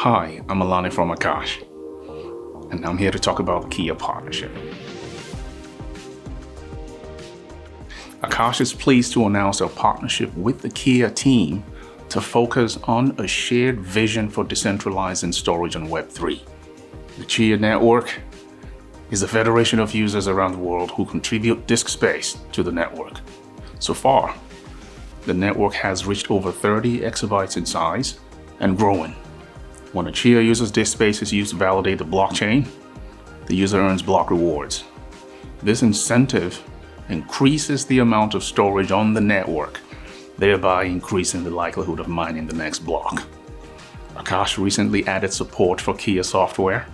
Hi, I'm Alani from Akash, and I'm here to talk about the Chia partnership. Akash is pleased to announce our partnership with the Chia team to focus on a shared vision for decentralizing storage on Web3. The Chia network is a federation of users around the world who contribute disk space to the network. So far, the network has reached over 30 exabytes in size and growing. When a Chia user's disk space is used to validate the blockchain, the user earns block rewards. This incentive increases the amount of storage on the network, thereby increasing the likelihood of mining the next block. Akash recently added support for Chia software,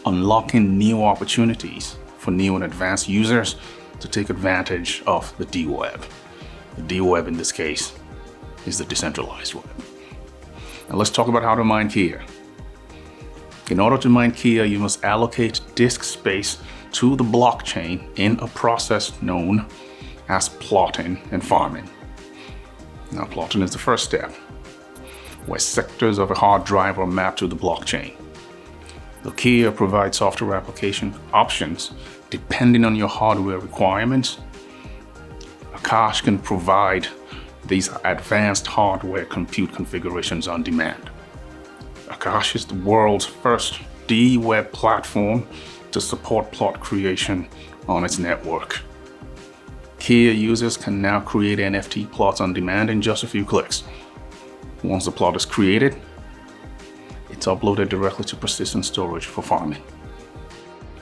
unlocking new opportunities for new and advanced users to take advantage of the dWeb. The dWeb in this case is the decentralized web. Now let's talk about how to mine Chia. In order to mine Chia, you must allocate disk space to the blockchain in a process known as plotting and farming. Now, plotting is the first step, where sectors of a hard drive are mapped to the blockchain. The Chia provides software application options depending on your hardware requirements. Akash can provide these advanced hardware compute configurations on demand. Akash is the world's first dWeb platform to support plot creation on its network. Chia users can now create NFT plots on demand in just a few clicks. Once the plot is created, it's uploaded directly to persistent storage for farming.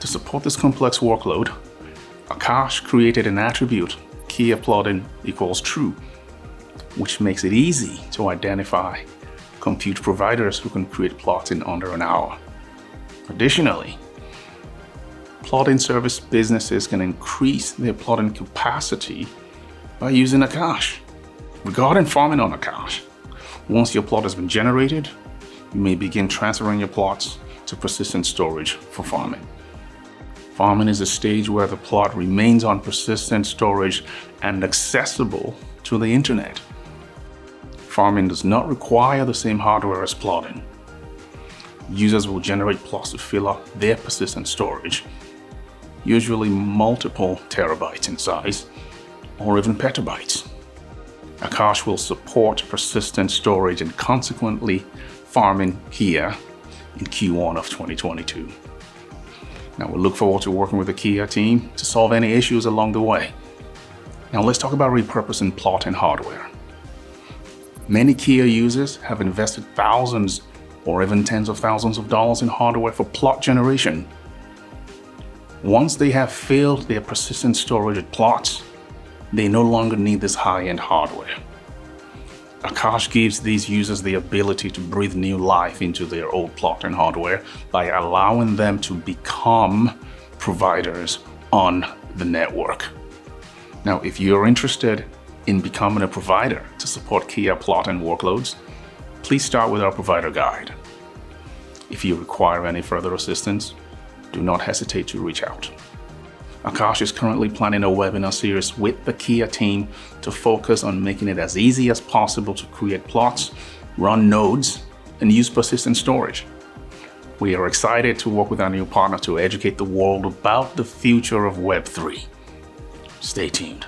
To support this complex workload, Akash created an attribute, Chia plotting equals true, which makes it easy to identify compute providers who can create plots in under an hour. Additionally, plotting service businesses can increase their plotting capacity by using Akash. Regarding farming on Akash, once your plot has been generated, you may begin transferring your plots to persistent storage for farming. Farming is a stage where the plot remains on persistent storage and accessible to the internet. Farming does not require the same hardware as plotting. Users will generate plots to fill up their persistent storage, usually multiple terabytes in size, or even petabytes. Akash will support persistent storage and consequently farming Chia in Q1 of 2022. Now we look forward to working with the Chia team to solve any issues along the way. Now let's talk about repurposing plotting hardware. Many Chia users have invested thousands or even tens of thousands of dollars in hardware for plot generation. Once they have filled their persistent storage with plots, they no longer need this high-end hardware. Akash gives these users the ability to breathe new life into their old plotting hardware by allowing them to become providers on the network. Now, if you're interested in becoming a provider to support Chia plotting workloads, please start with our provider guide. If you require any further assistance, do not hesitate to reach out. Akash is currently planning a webinar series with the Chia team to focus on making it as easy as possible to create plots, run nodes, and use persistent storage. We are excited to work with our new partner to educate the world about the future of Web3. Stay tuned.